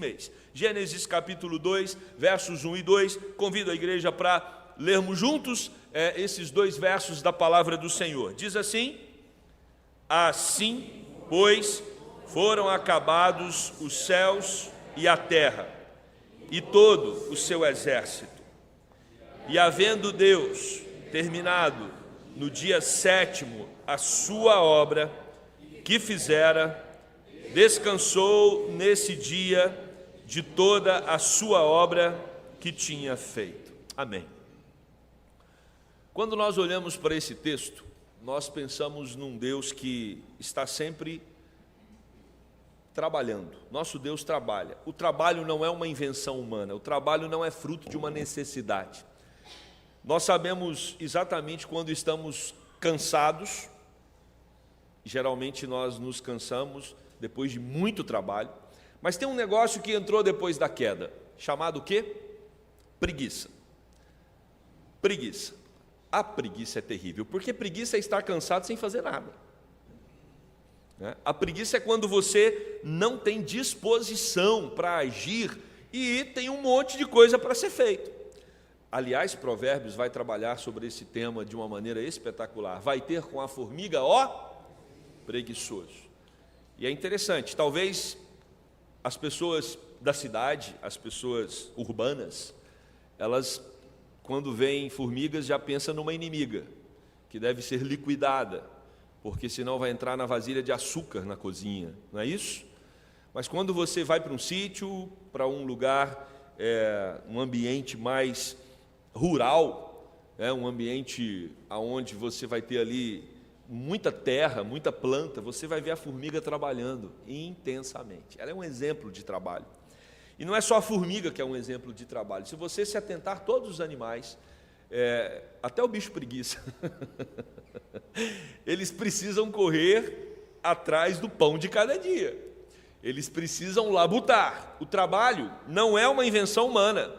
mês. Gênesis capítulo 2, versos 1 e 2. Convido a igreja para lermos juntos esses dois versos da palavra do Senhor. Diz assim: assim, pois, foram acabados os céus e a terra, e todo o seu exército. E havendo Deus terminado no dia sétimo a sua obra que fizera, descansou nesse dia de toda a sua obra que tinha feito. Amém. Quando nós olhamos para esse texto, nós pensamos num Deus que está sempre trabalhando. Nosso Deus trabalha. O trabalho não é uma invenção humana, o trabalho não é fruto de uma necessidade. Nós sabemos exatamente quando estamos cansados, geralmente nós nos cansamos depois de muito trabalho, mas tem um negócio que entrou depois da queda, chamado o quê? Preguiça. Preguiça. A preguiça é terrível, porque preguiça é estar cansado sem fazer nada. A preguiça é quando você não tem disposição para agir e tem um monte de coisa para ser feito. Aliás, Provérbios vai trabalhar sobre esse tema de uma maneira espetacular. Vai ter com a formiga, ó, preguiçoso. E é interessante, talvez as pessoas da cidade, as pessoas urbanas, elas, quando veem formigas, já pensam numa inimiga, que deve ser liquidada, porque senão vai entrar na vasilha de açúcar na cozinha, não é isso? Mas quando você vai para um sítio, para um lugar, um ambiente mais rural, um ambiente onde você vai ter ali muita terra, muita planta, você vai ver a formiga trabalhando intensamente. Ela é um exemplo de trabalho. E não é só a formiga que é um exemplo de trabalho. Se você se atentar, todos os animais, até o bicho preguiça, eles precisam correr atrás do pão de cada dia. Eles precisam labutar. O trabalho não é uma invenção humana.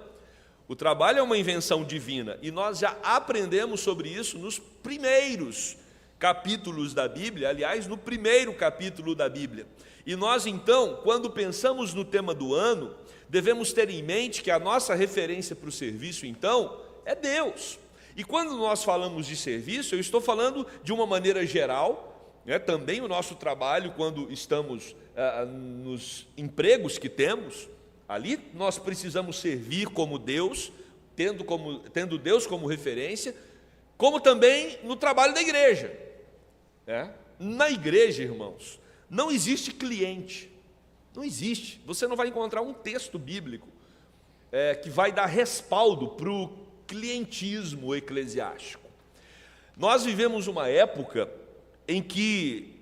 O trabalho é uma invenção divina. E nós já aprendemos sobre isso nos primeiros capítulos da Bíblia, aliás, no primeiro capítulo da Bíblia. E nós, então, quando pensamos no tema do ano, devemos ter em mente que a nossa referência para o serviço, então, é Deus. E quando nós falamos de serviço, eu estou falando de uma maneira geral, também o nosso trabalho, quando estamos nos empregos que temos, ali nós precisamos servir como Deus, tendo Deus como referência, como também no trabalho da igreja. Na igreja, irmãos, não existe cliente, não existe. Você não vai encontrar um texto bíblico que vai dar respaldo para o clientismo eclesiástico. Nós vivemos uma época em que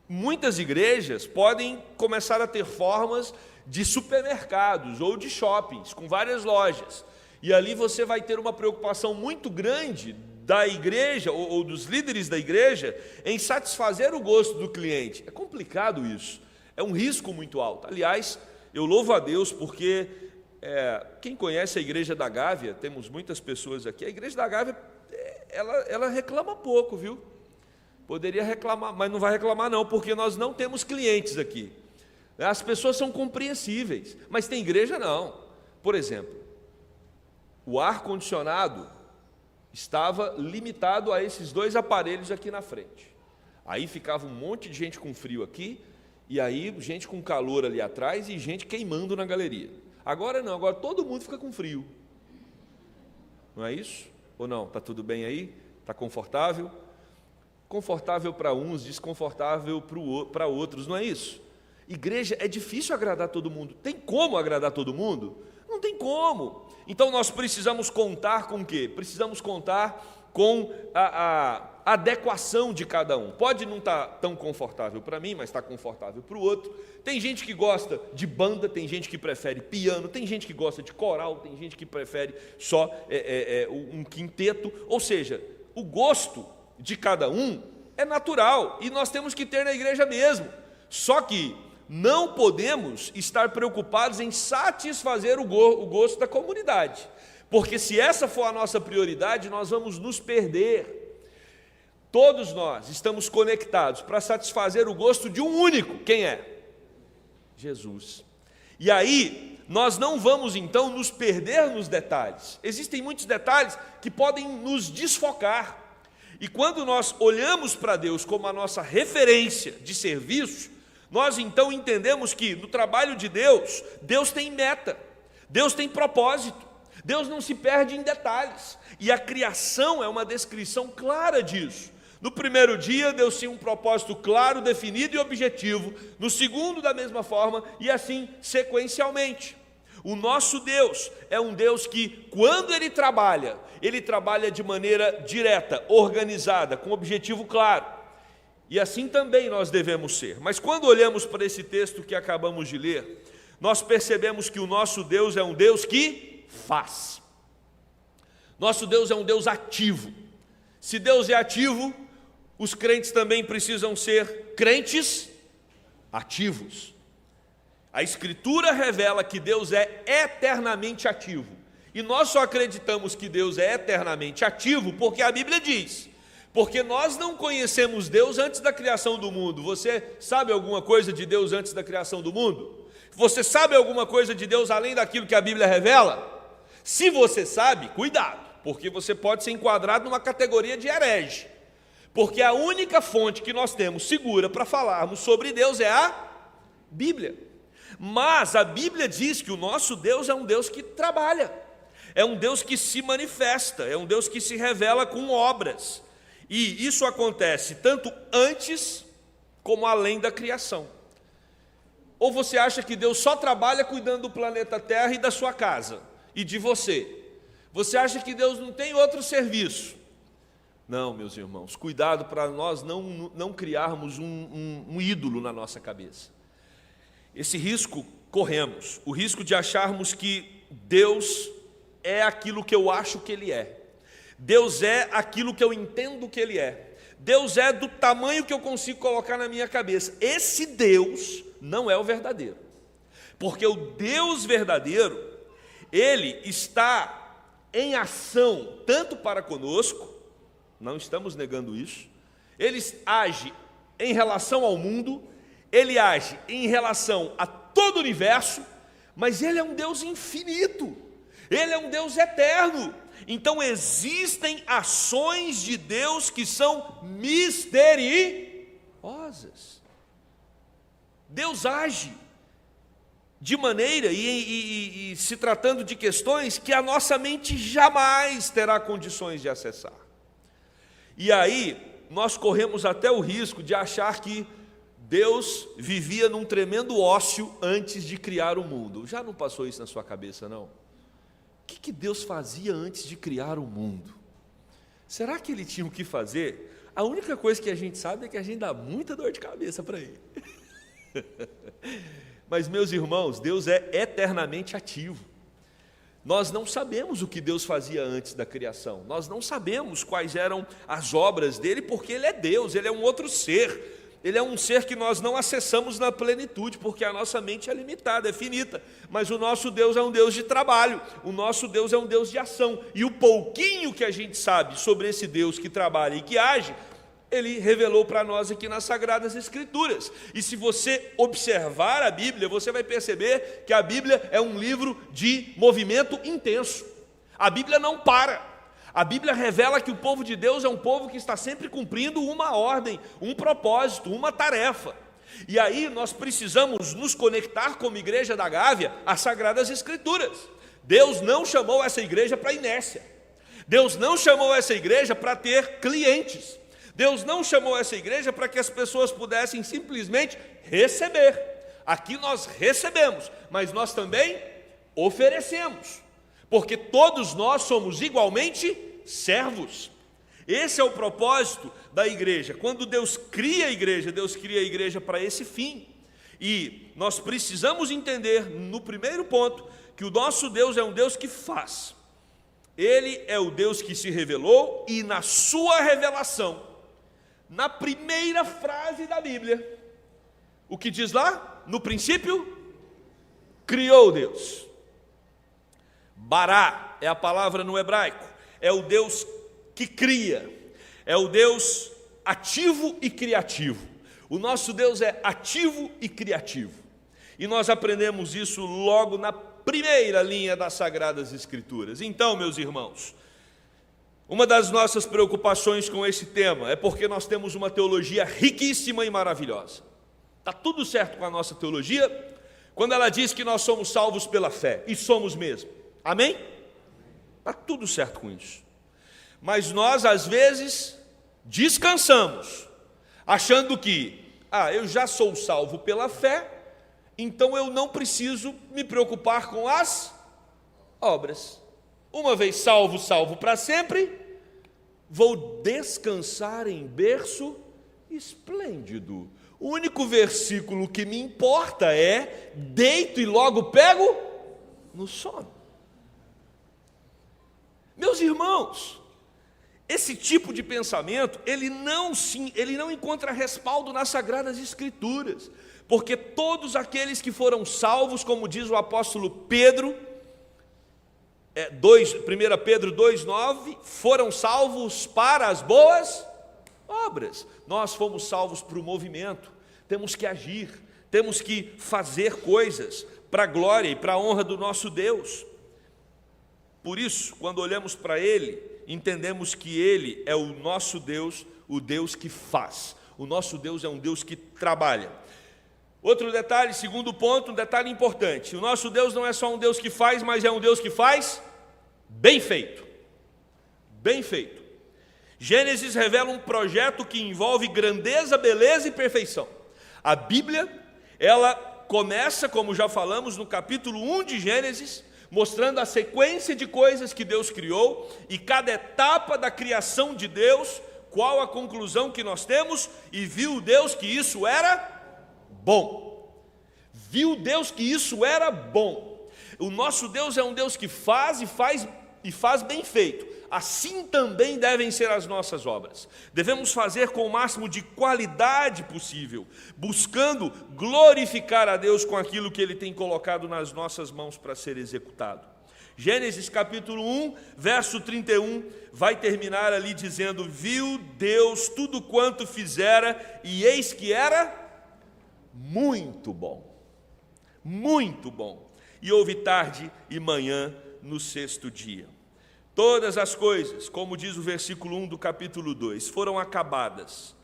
muitas igrejas podem começar a ter formas de supermercados ou de shoppings, com várias lojas. E ali você vai ter uma preocupação muito grande da igreja ou dos líderes da igreja em satisfazer o gosto do cliente. É complicado isso, é um risco muito alto. Aliás, eu louvo a Deus porque quem conhece a igreja da Gávea, temos muitas pessoas aqui, a igreja da Gávea, ela reclama pouco, viu? Poderia reclamar, mas não vai reclamar não, porque nós não temos clientes aqui. As pessoas são compreensíveis, mas tem igreja não. Por exemplo, o ar-condicionado estava limitado a esses dois aparelhos aqui na frente. Aí ficava um monte de gente com frio aqui, e aí gente com calor ali atrás e gente queimando na galeria. Agora não, agora todo mundo fica com frio. Não é isso? Ou não? Está tudo bem aí? Está confortável? Confortável para uns, desconfortável para outros, não é isso? Igreja é difícil agradar todo mundo. Tem como agradar todo mundo? Não tem como. Então nós precisamos contar com o quê? Precisamos contar com a adequação de cada um. Pode não estar tão confortável para mim, mas está confortável para o outro. Tem gente que gosta de banda, tem gente que prefere piano, tem gente que gosta de coral, tem gente que prefere só um quinteto. Ou seja, o gosto de cada um é natural e nós temos que ter na igreja mesmo. Só que não podemos estar preocupados em satisfazer o gosto da comunidade, porque se essa for a nossa prioridade, nós vamos nos perder. Todos nós estamos conectados para satisfazer o gosto de um único. Quem é? Jesus. E aí, nós não vamos então nos perder nos detalhes. Existem muitos detalhes que podem nos desfocar. E quando nós olhamos para Deus como a nossa referência de serviço, nós então entendemos que no trabalho de Deus, Deus tem meta, Deus tem propósito, Deus não se perde em detalhes. E a criação é uma descrição clara disso. No primeiro dia, Deus tinha um propósito claro, definido e objetivo. No segundo, da mesma forma, e assim sequencialmente. O nosso Deus é um Deus que, quando Ele trabalha de maneira direta, organizada, com objetivo claro. E assim também nós devemos ser. Mas quando olhamos para esse texto que acabamos de ler, nós percebemos que o nosso Deus é um Deus que faz. Nosso Deus é um Deus ativo. Se Deus é ativo, os crentes também precisam ser crentes ativos. A Escritura revela que Deus é eternamente ativo. E nós só acreditamos que Deus é eternamente ativo porque a Bíblia diz. Porque nós não conhecemos Deus antes da criação do mundo. Você sabe alguma coisa de Deus antes da criação do mundo? Você sabe alguma coisa de Deus além daquilo que a Bíblia revela? Se você sabe, cuidado, porque você pode ser enquadrado numa categoria de herege. Porque a única fonte que nós temos segura para falarmos sobre Deus é a Bíblia. Mas a Bíblia diz que o nosso Deus é um Deus que trabalha, é um Deus que se manifesta, é um Deus que se revela com obras. E isso acontece tanto antes como além da criação. Ou você acha que Deus só trabalha cuidando do planeta Terra e da sua casa e de você? Você acha que Deus não tem outro serviço? Não, meus irmãos, cuidado para nós não criarmos um ídolo na nossa cabeça. Esse risco corremos, o risco de acharmos que Deus é aquilo que eu acho que Ele é. Deus é aquilo que eu entendo que Ele é. Deus é do tamanho que eu consigo colocar na minha cabeça. Esse Deus não é o verdadeiro. Porque o Deus verdadeiro, Ele está em ação tanto para conosco, não estamos negando isso, Ele age em relação ao mundo, Ele age em relação a todo o universo, mas Ele é um Deus infinito, Ele é um Deus eterno. Então existem ações de Deus que são misteriosas. Deus age de maneira, e se tratando de questões que a nossa mente jamais terá condições de acessar. E aí nós corremos até o risco de achar que Deus vivia num tremendo ócio antes de criar o mundo. Já não passou isso na sua cabeça, não? O que Deus fazia antes de criar o mundo? Será que Ele tinha o que fazer? A única coisa que a gente sabe é que a gente dá muita dor de cabeça para Ele. Mas, meus irmãos, Deus é eternamente ativo. Nós não sabemos o que Deus fazia antes da criação. Nós não sabemos quais eram as obras dele, porque Ele é Deus, Ele é um outro ser. Ele é um ser que nós não acessamos na plenitude, porque a nossa mente é limitada, é finita. Mas o nosso Deus é um Deus de trabalho, o nosso Deus é um Deus de ação. E o pouquinho que a gente sabe sobre esse Deus que trabalha e que age, Ele revelou para nós aqui nas Sagradas Escrituras. E se você observar a Bíblia, você vai perceber que a Bíblia é um livro de movimento intenso. A Bíblia não para. A Bíblia revela que o povo de Deus é um povo que está sempre cumprindo uma ordem, um propósito, uma tarefa. E aí nós precisamos nos conectar como igreja da Gávea às Sagradas Escrituras. Deus não chamou essa igreja para inércia. Deus não chamou essa igreja para ter clientes. Deus não chamou essa igreja para que as pessoas pudessem simplesmente receber. Aqui nós recebemos, mas nós também oferecemos. Porque todos nós somos igualmente servos. Esse é o propósito da igreja. Quando Deus cria a igreja para esse fim. E nós precisamos entender, no primeiro ponto, que o nosso Deus é um Deus que faz. Ele é o Deus que se revelou e na sua revelação, na primeira frase da Bíblia, o que diz lá? No princípio, criou Deus. Bará é a palavra no hebraico, é o Deus que cria, é o Deus ativo e criativo. O nosso Deus é ativo e criativo. E nós aprendemos isso logo na primeira linha das Sagradas Escrituras. Então, meus irmãos, uma das nossas preocupações com esse tema é porque nós temos uma teologia riquíssima e maravilhosa. Está tudo certo com a nossa teologia quando ela diz que nós somos salvos pela fé, e somos mesmo. Amém? Está tudo certo com isso. Mas nós, às vezes, descansamos, achando que, eu já sou salvo pela fé, então eu não preciso me preocupar com as obras. Uma vez salvo, salvo para sempre, vou descansar em berço esplêndido. O único versículo que me importa é: deito e logo pego no sono. Meus irmãos, esse tipo de pensamento, ele não encontra respaldo nas Sagradas Escrituras, porque todos aqueles que foram salvos, como diz o apóstolo Pedro, 1 Pedro 2,9, foram salvos para as boas obras. Nós fomos salvos para o movimento, temos que agir, temos que fazer coisas para a glória e para a honra do nosso Deus. Por isso, quando olhamos para Ele, entendemos que Ele é o nosso Deus, o Deus que faz. O nosso Deus é um Deus que trabalha. Outro detalhe, segundo ponto, um detalhe importante: o nosso Deus não é só um Deus que faz, mas é um Deus que faz bem feito. Bem feito. Gênesis revela um projeto que envolve grandeza, beleza e perfeição. A Bíblia, ela começa, como já falamos, no capítulo 1 de Gênesis, mostrando a sequência de coisas que Deus criou, e cada etapa da criação de Deus, qual a conclusão que nós temos: e viu Deus que isso era bom. Viu Deus que isso era bom. O nosso Deus é um Deus que faz bem feito. Assim também devem ser as nossas obras. Devemos fazer com o máximo de qualidade possível, buscando glorificar a Deus com aquilo que Ele tem colocado nas nossas mãos para ser executado. Gênesis capítulo 1, verso 31, vai terminar ali dizendo: viu Deus tudo quanto fizera, e eis que era muito bom. Muito bom. E houve tarde e manhã no sexto dia. Todas as coisas, como diz o versículo 1 do capítulo 2, foram acabadas,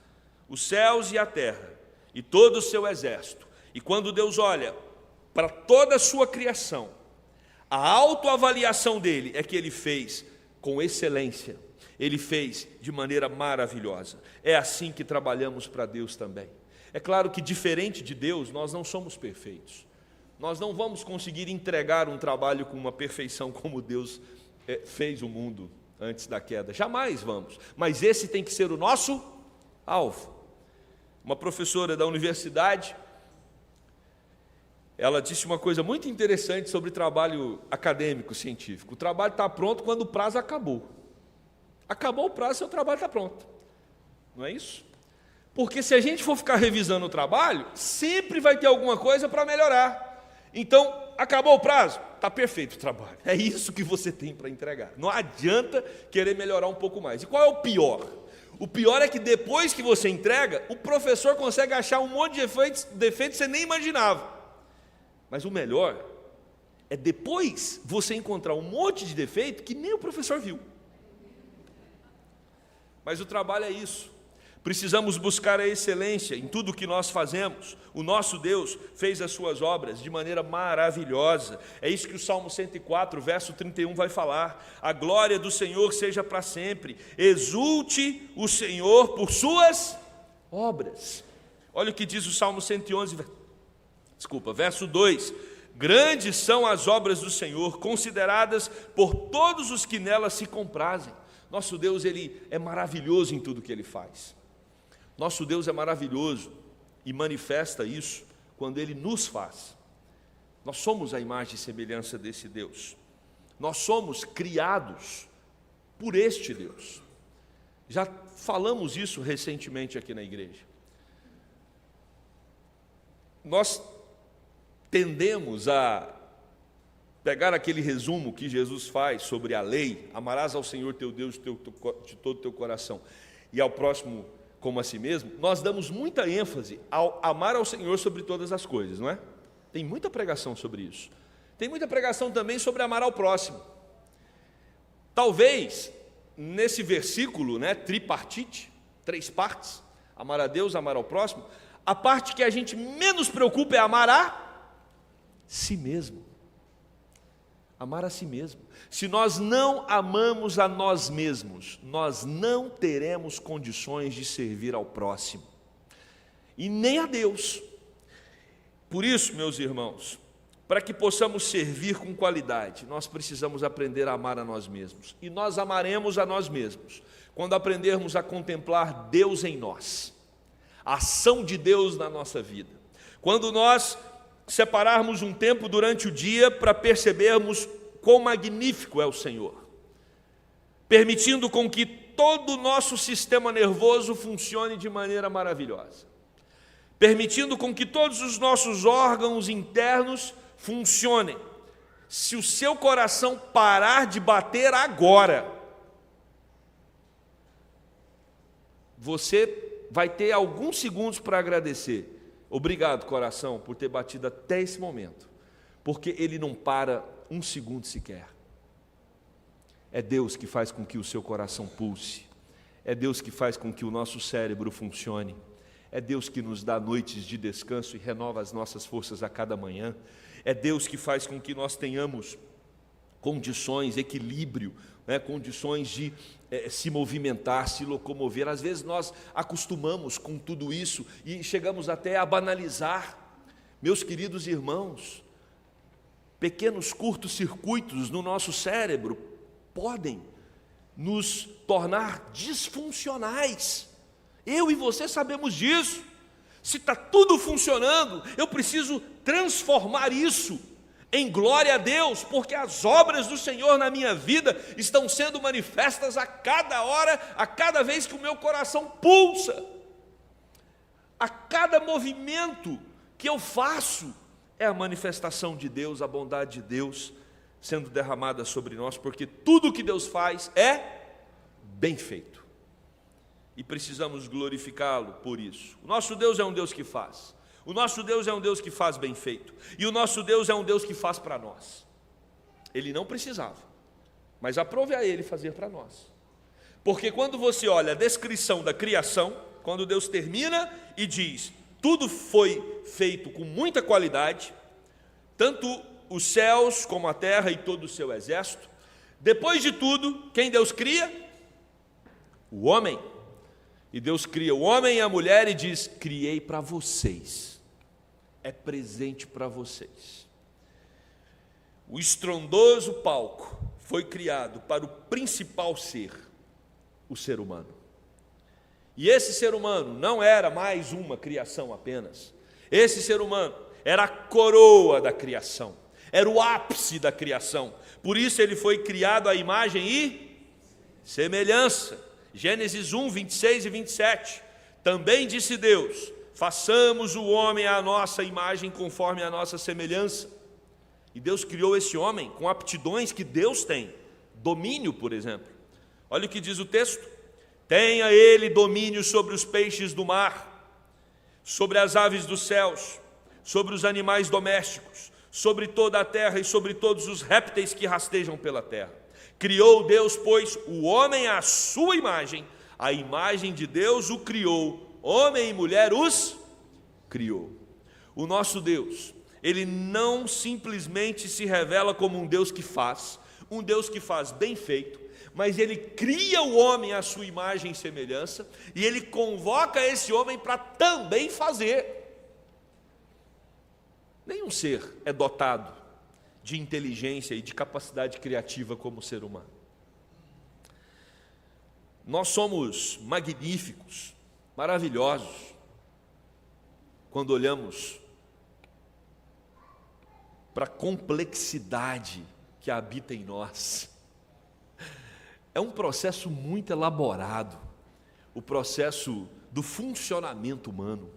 os céus e a terra, e todo o seu exército. E quando Deus olha para toda a sua criação, a autoavaliação dele é que ele fez com excelência, ele fez de maneira maravilhosa. É assim que trabalhamos para Deus também. É claro que, diferente de Deus, nós não somos perfeitos. Nós não vamos conseguir entregar um trabalho com uma perfeição como Deus fez o mundo antes da queda. Jamais vamos. Mas esse tem que ser o nosso alvo. Uma professora da universidade, ela disse uma coisa muito interessante sobre trabalho acadêmico, científico. O trabalho está pronto quando o prazo acabou. Acabou o prazo, seu trabalho está pronto. Não é isso? Porque se a gente for ficar revisando o trabalho, sempre vai ter alguma coisa para melhorar. Então, acabou o prazo? Está perfeito o trabalho. É isso que você tem para entregar. Não adianta querer melhorar um pouco mais. E qual é o pior? O pior é que depois que você entrega, o professor consegue achar um monte de defeitos que você nem imaginava. Mas o melhor é depois você encontrar um monte de defeito que nem o professor viu. Mas o trabalho é isso. Precisamos buscar a excelência em tudo o que nós fazemos. O nosso Deus fez as suas obras de maneira maravilhosa. É isso que o Salmo 104, verso 31 vai falar. A glória do Senhor seja para sempre. Exulte o Senhor por suas obras. Olha o que diz o Salmo 111, verso 2. Grandes são as obras do Senhor, consideradas por todos os que nelas se comprazem. Nosso Deus, Ele é maravilhoso em tudo que Ele faz. Nosso Deus é maravilhoso e manifesta isso quando Ele nos faz. Nós somos a imagem e semelhança desse Deus. Nós somos criados por este Deus. Já falamos isso recentemente aqui na igreja. Nós tendemos a pegar aquele resumo que Jesus faz sobre a lei: amarás ao Senhor teu Deus de todo o teu coração e ao próximo como a si mesmo. Nós damos muita ênfase ao amar ao Senhor sobre todas as coisas, não é? Tem muita pregação sobre isso. Tem muita pregação também sobre amar ao próximo. Talvez, nesse versículo, tripartite, 3 partes, amar a Deus, amar ao próximo, a parte que a gente menos preocupa é amar a si mesmo. Amar a si mesmo. Se nós não amamos a nós mesmos, nós não teremos condições de servir ao próximo, e nem a Deus. Por isso, meus irmãos, para que possamos servir com qualidade, nós precisamos aprender a amar a nós mesmos. E nós amaremos a nós mesmos quando aprendermos a contemplar Deus em nós, a ação de Deus na nossa vida. Quando nós separarmos um tempo durante o dia para percebermos quão magnífico é o Senhor, permitindo com que todo o nosso sistema nervoso funcione de maneira maravilhosa, permitindo com que todos os nossos órgãos internos funcionem. Se o seu coração parar de bater agora, você vai ter alguns segundos para agradecer. Obrigado, coração, por ter batido até esse momento, porque ele não para um segundo sequer. É Deus que faz com que o seu coração pulse, é Deus que faz com que o nosso cérebro funcione, é Deus que nos dá noites de descanso e renova as nossas forças a cada manhã, é Deus que faz com que nós tenhamos condições, equilíbrio, condições de se movimentar, se locomover. Às vezes nós acostumamos com tudo isso e chegamos até a banalizar. Meus queridos irmãos, pequenos curtos-circuitos no nosso cérebro podem nos tornar disfuncionais. Eu e você sabemos disso. Se está tudo funcionando, eu preciso transformar isso em glória a Deus, porque as obras do Senhor na minha vida estão sendo manifestas a cada hora, a cada vez que o meu coração pulsa. A cada movimento que eu faço é a manifestação de Deus, a bondade de Deus sendo derramada sobre nós, porque tudo que Deus faz é bem feito. E precisamos glorificá-lo por isso. O nosso Deus é um Deus que faz. O nosso Deus é um Deus que faz bem feito. E o nosso Deus é um Deus que faz para nós. Ele não precisava, mas aprove a Ele fazer para nós. Porque quando você olha a descrição da criação, quando Deus termina e diz, tudo foi feito com muita qualidade, tanto os céus como a terra e todo o seu exército, depois de tudo, quem Deus cria? O homem. E Deus cria o homem e a mulher e diz, criei para vocês, é presente para vocês. O estrondoso palco foi criado para o principal ser, o ser humano. E esse ser humano não era mais uma criação apenas. Esse ser humano era a coroa da criação, era o ápice da criação. Por isso ele foi criado à imagem e semelhança. Gênesis 1, 26 e 27. Também disse Deus, façamos o homem à nossa imagem conforme a nossa semelhança. E Deus criou esse homem com aptidões que Deus tem. Domínio, por exemplo. Olha o que diz o texto. Tenha ele domínio sobre os peixes do mar, sobre as aves dos céus, sobre os animais domésticos, sobre toda a terra e sobre todos os répteis que rastejam pela terra. Criou Deus, pois, o homem à sua imagem, a imagem de Deus o criou, homem e mulher os criou. O nosso Deus, Ele não simplesmente se revela como um Deus que faz bem feito, mas Ele cria o homem à sua imagem e semelhança, e Ele convoca esse homem para também fazer. Nenhum ser é dotado de inteligência e de capacidade criativa como ser humano. Nós somos magníficos, maravilhosos, quando olhamos para a complexidade que habita em nós. É um processo muito elaborado, o processo do funcionamento humano.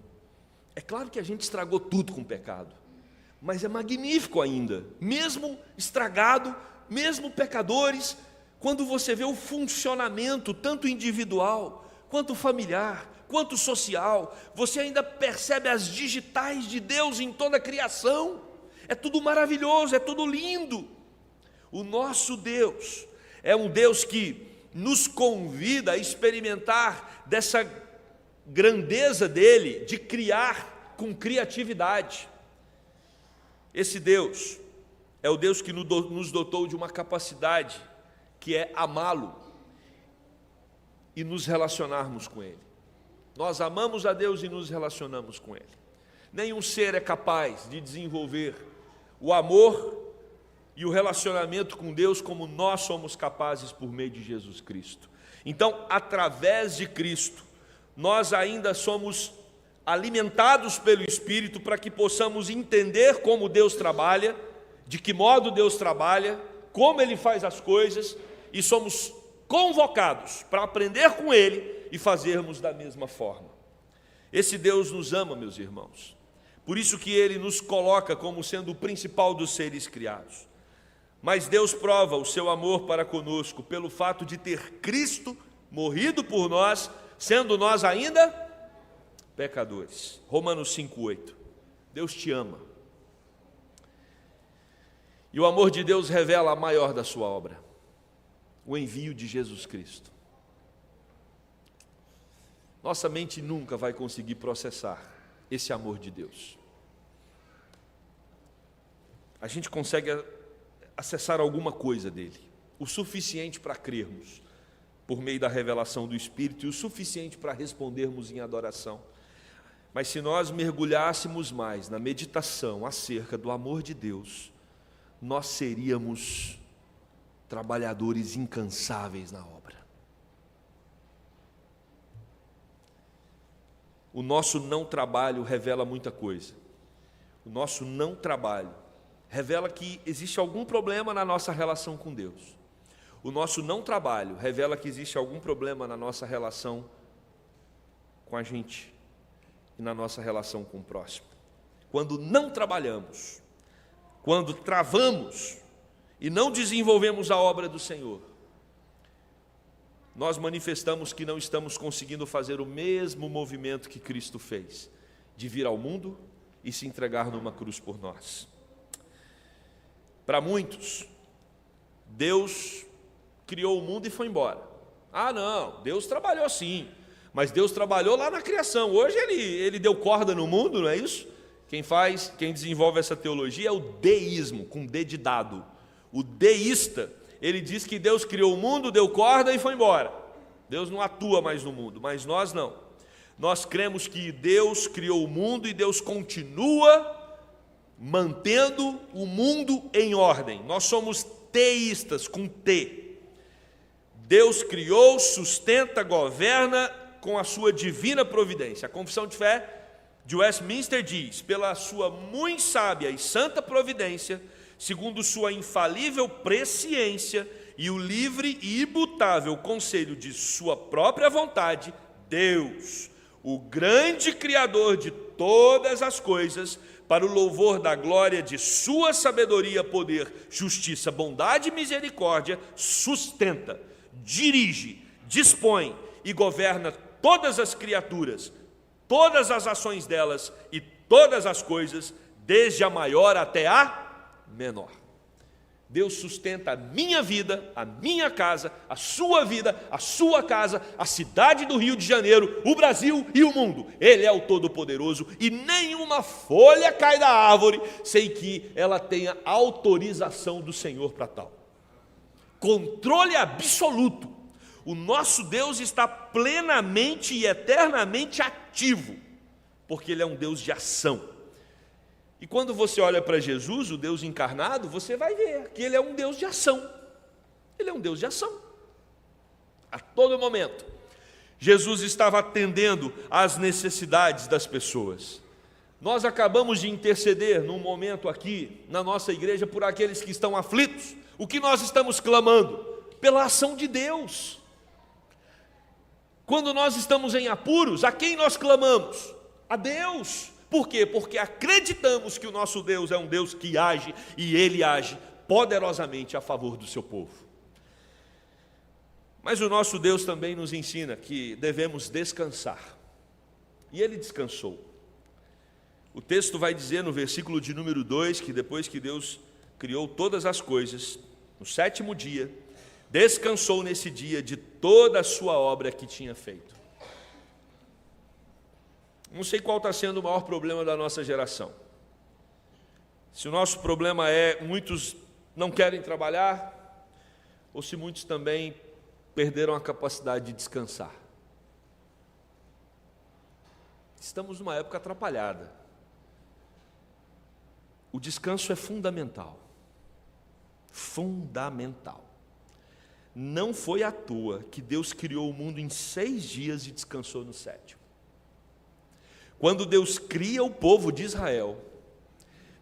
É claro que a gente estragou tudo com o pecado, mas é magnífico ainda, mesmo estragado, mesmo pecadores, quando você vê o funcionamento, tanto individual, quanto familiar, quanto social, você ainda percebe as digitais de Deus em toda a criação. é tudo maravilhoso, é tudo lindo. O nosso Deus é um Deus que nos convida a experimentar dessa grandeza dele, de criar com criatividade. Esse Deus é o Deus que nos dotou de uma capacidade que é amá-lo e nos relacionarmos com Ele. Nós amamos a Deus e nos relacionamos com Ele. Nenhum ser é capaz de desenvolver o amor e o relacionamento com Deus como nós somos capazes por meio de Jesus Cristo. Então, através de Cristo, nós ainda somos alimentados pelo Espírito para que possamos entender como Deus trabalha, de que modo Deus trabalha, como Ele faz as coisas, e somos convocados para aprender com Ele e fazermos da mesma forma. Esse Deus nos ama, meus irmãos. Por isso que Ele nos coloca como sendo o principal dos seres criados. Mas Deus prova o seu amor para conosco pelo fato de ter Cristo morrido por nós, sendo nós ainda pecadores. Romanos 5,8. Deus te ama. E o amor de Deus revela a maior da sua obra, o envio de Jesus Cristo. Nossa mente nunca vai conseguir processar esse amor de Deus. A gente consegue acessar alguma coisa dele, o suficiente para crermos por meio da revelação do Espírito e o suficiente para respondermos em adoração. Mas se nós mergulhássemos mais na meditação acerca do amor de Deus, nós seríamos trabalhadores incansáveis na obra. O nosso não trabalho revela muita coisa. O nosso não trabalho revela que existe algum problema na nossa relação com Deus. O nosso não trabalho revela que existe algum problema na nossa relação com a gente e na nossa relação com o próximo. Quando não trabalhamos, quando travamos e não desenvolvemos a obra do Senhor, nós manifestamos que não estamos conseguindo fazer o mesmo movimento que Cristo fez, de vir ao mundo e se entregar numa cruz por nós. Para muitos, Deus criou o mundo e foi embora. Ah, não, Deus trabalhou sim, mas Deus trabalhou lá na criação. Hoje ele deu corda no mundo, não é isso? Quem desenvolve essa teologia é o deísmo, com D de dado. O deísta, ele diz que Deus criou o mundo, deu corda e foi embora. Deus não atua mais no mundo, mas nós não. Nós cremos que Deus criou o mundo e Deus continua mantendo o mundo em ordem. Nós somos teístas, com T. Deus criou, sustenta, governa com a sua divina providência. A Confissão de Fé de Westminster diz: pela sua muito sábia e santa providência, segundo sua infalível presciência e o livre e imutável conselho de sua própria vontade, Deus, o grande Criador de todas as coisas, para o louvor da glória de sua sabedoria, poder, justiça, bondade e misericórdia, sustenta, dirige, dispõe e governa todas as criaturas, todas as ações delas e todas as coisas, desde a maior até a menor. Deus sustenta a minha vida, a minha casa, a sua vida, a sua casa, a cidade do Rio de Janeiro, o Brasil e o mundo. Ele é o Todo-Poderoso e nenhuma folha cai da árvore sem que ela tenha autorização do Senhor para tal. Controle absoluto. O nosso Deus está plenamente e eternamente ativo, porque Ele é um Deus de ação. E quando você olha para Jesus, o Deus encarnado, você vai ver que Ele é um Deus de ação. Ele é um Deus de ação. A todo momento, Jesus estava atendendo às necessidades das pessoas. Nós acabamos de interceder num momento aqui, na nossa igreja, por aqueles que estão aflitos. O que nós estamos clamando? Pela ação de Deus. Quando nós estamos em apuros, a quem nós clamamos? A Deus. Por quê? Porque acreditamos que o nosso Deus é um Deus que age, e Ele age poderosamente a favor do seu povo. Mas o nosso Deus também nos ensina que devemos descansar. E Ele descansou. O texto vai dizer no versículo de número 2 que depois que Deus criou todas as coisas, no 7º dia, descansou nesse dia de toda a sua obra que tinha feito. Não sei qual está sendo o maior problema da nossa geração. Se o nosso problema é muitos não querem trabalhar, ou se muitos também perderam a capacidade de descansar. Estamos numa época atrapalhada. O descanso é fundamental. Fundamental. Não foi à toa que Deus criou o mundo em 6 dias e descansou no 7º. Quando Deus cria o povo de Israel,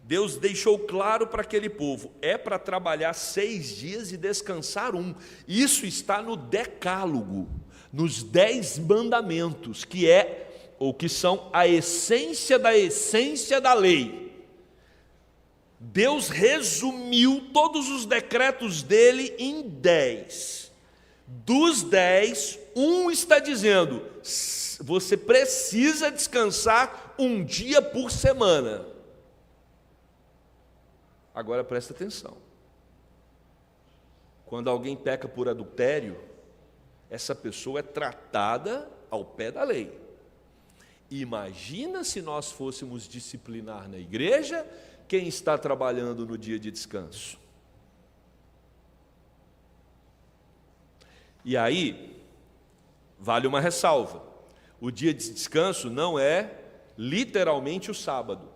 Deus deixou claro para aquele povo, é para trabalhar 6 dias e descansar 1. Isso está no Decálogo, nos 10 mandamentos, que são a essência da lei. Deus resumiu todos os decretos dele em 10. Dos 10, 1 está dizendo, você precisa descansar 1 dia por semana. Agora presta atenção. Quando alguém peca por adultério, essa pessoa é tratada ao pé da lei. Imagina se nós fôssemos disciplinar na igreja quem está trabalhando no dia de descanso. E aí, vale uma ressalva. O dia de descanso não é literalmente o sábado.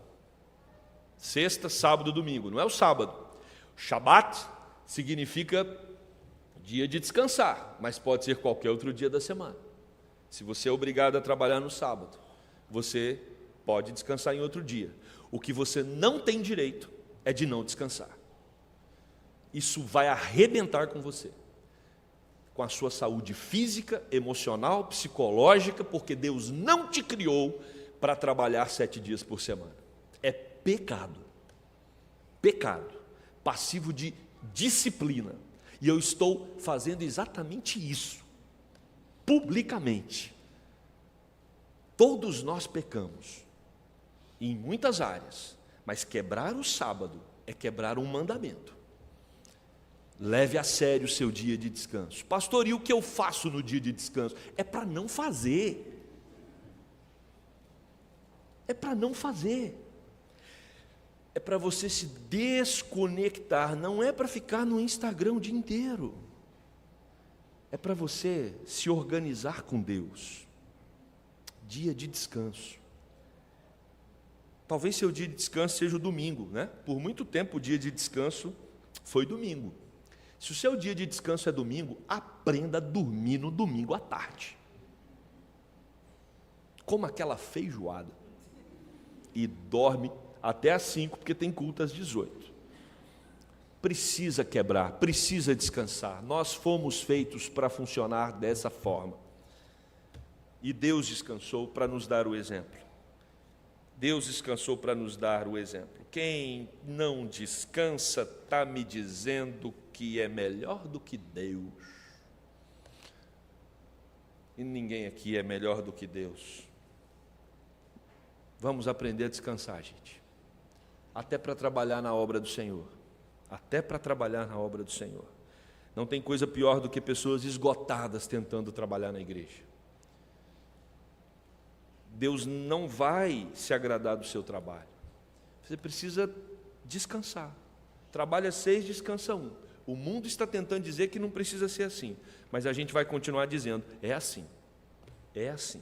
Sexta, sábado, domingo. Não é o sábado. Shabat significa dia de descansar, mas pode ser qualquer outro dia da semana. Se você é obrigado a trabalhar no sábado, você pode descansar em outro dia. O que você não tem direito é de não descansar. Isso vai arrebentar com você, com a sua saúde física, emocional, psicológica, porque Deus não te criou para trabalhar 7 dias por semana. É pecado. Pecado. Passivo de disciplina. E eu estou fazendo exatamente isso, publicamente. Todos nós pecamos, em muitas áreas, mas quebrar o sábado é quebrar um mandamento. Leve a sério o seu dia de descanso. Pastor, e o que eu faço no dia de descanso? É para não fazer. É para não fazer. É para você se desconectar, não é para ficar no Instagram o dia inteiro. É para você se organizar com Deus. Dia de descanso. Talvez seu dia de descanso seja o domingo, né? Por muito tempo o dia de descanso foi domingo. Se o seu dia de descanso é domingo, aprenda a dormir no domingo à tarde. Coma aquela feijoada. E dorme até às 5, porque tem culto às 18. Precisa quebrar, precisa descansar. Nós fomos feitos para funcionar dessa forma. E Deus descansou para nos dar o exemplo. Deus descansou para nos dar o exemplo. Quem não descansa está me dizendo que é melhor do que Deus. E ninguém aqui é melhor do que Deus. Vamos aprender a descansar, gente. Até para trabalhar na obra do Senhor. Até para trabalhar na obra do Senhor. Não tem coisa pior do que pessoas esgotadas tentando trabalhar na igreja. Deus não vai se agradar do seu trabalho. Você precisa descansar. Trabalha 6, descansa 1. O mundo está tentando dizer que não precisa ser assim, mas a gente vai continuar dizendo, é assim. É assim.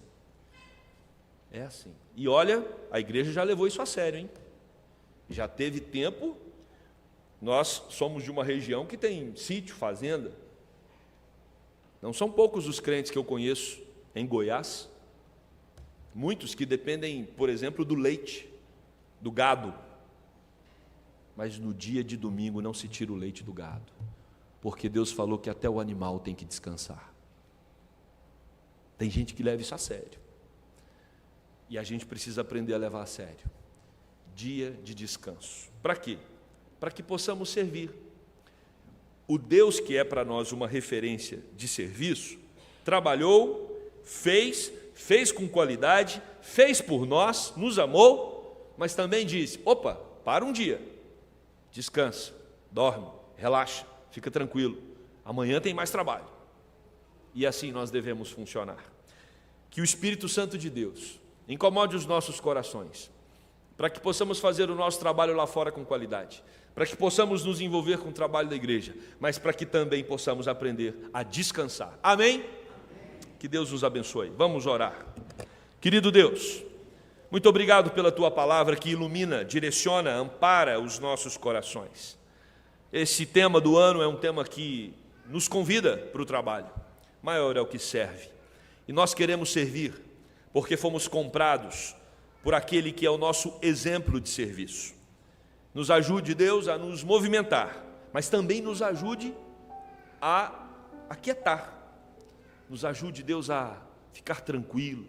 É assim. E olha, a igreja já levou isso a sério, hein? Já teve tempo. Nós somos de uma região que tem sítio, fazenda. Não são poucos os crentes que eu conheço em Goiás. Muitos que dependem, por exemplo, do leite, do gado. Mas no dia de domingo não se tira o leite do gado, porque Deus falou que até o animal tem que descansar. Tem gente que leva isso a sério. E a gente precisa aprender a levar a sério. Dia de descanso. Para quê? Para que possamos servir. O Deus que é para nós uma referência de serviço, trabalhou, fez com qualidade, fez por nós, nos amou, mas também diz: opa, para um dia, descansa, dorme, relaxa, fica tranquilo, amanhã tem mais trabalho. E assim nós devemos funcionar. Que o Espírito Santo de Deus incomode os nossos corações, para que possamos fazer o nosso trabalho lá fora com qualidade, para que possamos nos envolver com o trabalho da igreja, mas para que também possamos aprender a descansar. Amém? Que Deus nos abençoe. Vamos orar. Querido Deus, muito obrigado pela Tua palavra que ilumina, direciona, ampara os nossos corações. Esse tema do ano é um tema que nos convida para o trabalho. Maior é o que serve. E nós queremos servir, porque fomos comprados por aquele que é o nosso exemplo de serviço. Nos ajude, Deus, a nos movimentar, mas também nos ajude a aquietar. Nos ajude, Deus, a ficar tranquilo.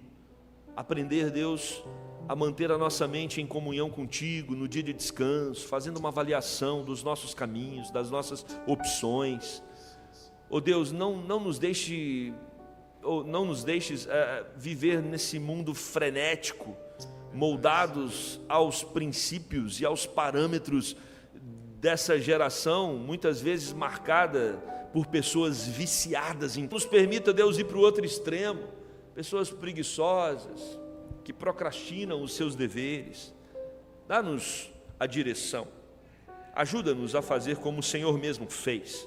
Aprender, Deus, a manter a nossa mente em comunhão contigo no dia de descanso, fazendo uma avaliação dos nossos caminhos, das nossas opções. Oh Deus, não nos deixes viver nesse mundo frenético, moldados aos princípios e aos parâmetros dessa geração, muitas vezes marcada por pessoas viciadas em... Nos permita, Deus, ir para o outro extremo, pessoas preguiçosas, que procrastinam os seus deveres. Dá-nos a direção, ajuda-nos a fazer como o Senhor mesmo fez.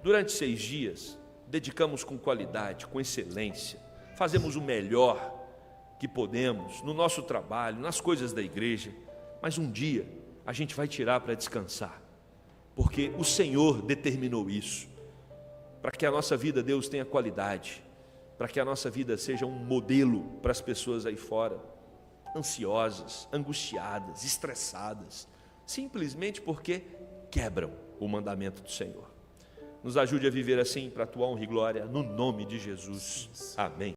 Durante 6 dias, dedicamos com qualidade, com excelência, fazemos o melhor que podemos no nosso trabalho, nas coisas da igreja, mas um dia a gente vai tirar para descansar, porque o Senhor determinou isso, para que a nossa vida, Deus, tenha qualidade, para que a nossa vida seja um modelo para as pessoas aí fora, ansiosas, angustiadas, estressadas, simplesmente porque quebram o mandamento do Senhor. Nos ajude a viver assim para a tua honra e glória, no nome de Jesus. Amém.